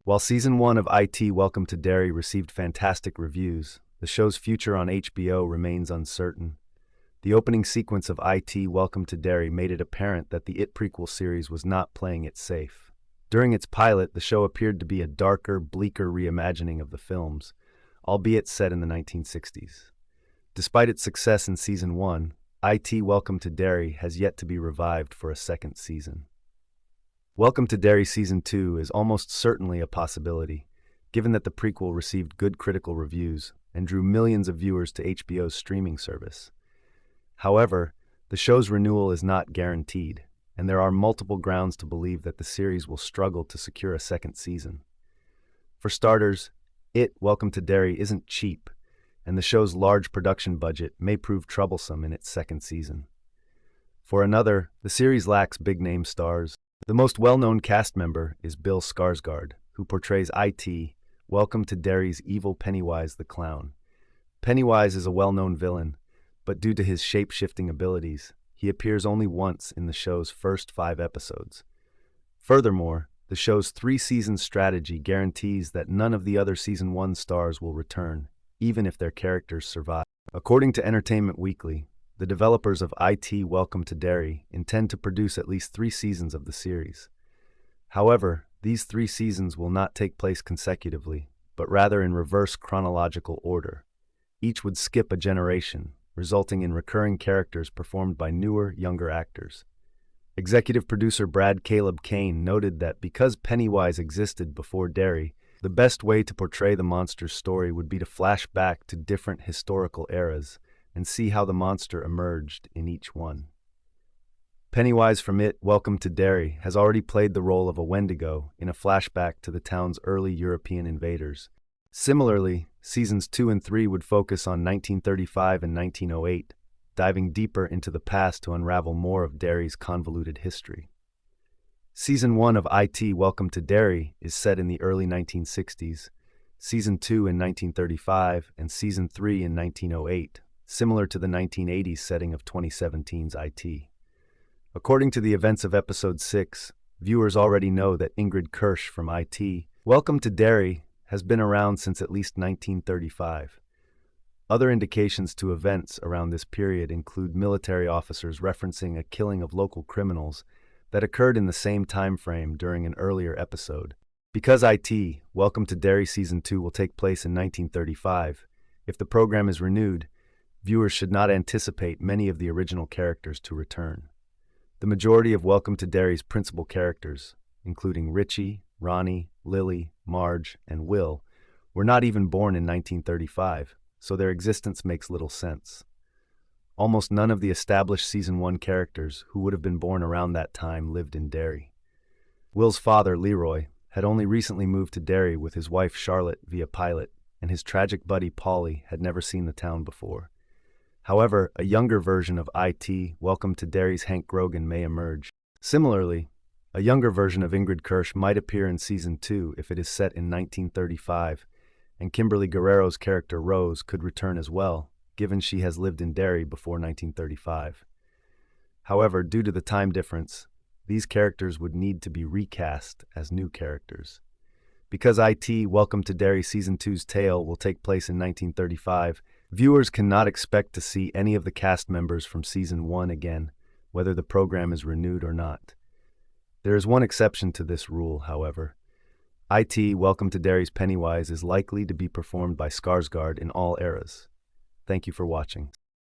While Season 1 of IT Welcome to Derry received fantastic reviews, the show's future on HBO remains uncertain. The opening sequence of IT Welcome to Derry made it apparent that the It prequel series was not playing it safe. During its pilot, the show appeared to be a darker, bleaker reimagining of the films, albeit set in the 1960s. Despite its success in Season 1, IT Welcome to Derry has yet to be revived for a second season. Welcome to Derry Season 2 is almost certainly a possibility, given that the prequel received good critical reviews and drew millions of viewers to HBO's streaming service. However, the show's renewal is not guaranteed, and there are multiple grounds to believe that the series will struggle to secure a second season. For starters, It Welcome to Derry isn't cheap, and the show's large production budget may prove troublesome in its second season. For another, the series lacks big-name stars. The most well-known cast member is Bill Skarsgård, who portrays IT Welcome to Derry's evil Pennywise the Clown. Pennywise is a well-known villain, but due to his shape-shifting abilities, he appears only once in the show's first 5 episodes. Furthermore, the show's 3-season strategy guarantees that none of the other Season 1 stars will return, even if their characters survive. According to Entertainment Weekly, the developers of IT Welcome to Derry intend to produce at least 3 seasons of the series. However, these 3 seasons will not take place consecutively, but rather in reverse chronological order. Each would skip a generation, resulting in recurring characters performed by newer, younger actors. Executive producer Brad Caleb Kane noted that because Pennywise existed before Derry, the best way to portray the monster's story would be to flash back to different historical eras and see how the monster emerged in each one. Pennywise from It Welcome to Derry has already played the role of a Wendigo in a flashback to the town's early European invaders. Similarly, Seasons 2 and 3 would focus on 1935 and 1908, diving deeper into the past to unravel more of Derry's convoluted history. Season 1 of IT Welcome to Derry is set in the early 1960s, Season 2 in 1935, and Season 3 in 1908, similar to the 1980s setting of 2017's IT. According to the events of Episode 6, viewers already know that Ingrid Kirsch from IT Welcome to Derry has been around since at least 1935. Other indications to events around this period include military officers referencing a killing of local criminals that occurred in the same time frame during an earlier episode. Because IT Welcome to Derry Season 2 will take place in 1935, if the program is renewed, viewers should not anticipate many of the original characters to return. The majority of Welcome to Derry's principal characters, including Richie, Ronnie, Lily, Marge, and Will, were not even born in 1935, so their existence makes little sense. Almost none of the established Season 1 characters who would have been born around that time lived in Derry. Will's father, Leroy, had only recently moved to Derry with his wife Charlotte via pilot, and his tragic buddy Polly had never seen the town before. However, a younger version of IT Welcome to Derry's Hank Grogan may emerge. Similarly, a younger version of Ingrid Kirsch might appear in Season 2 if it is set in 1935, and Kimberly Guerrero's character Rose could return as well, given she has lived in Derry before 1935. However, due to the time difference, these characters would need to be recast as new characters. Because IT Welcome to Derry Season 2's tale will take place in 1935, viewers cannot expect to see any of the cast members from Season 1 again, whether the program is renewed or not. There is one exception to this rule, however. IT Welcome to Derry's Pennywise is likely to be performed by Skarsgård in all eras. Thank you for watching.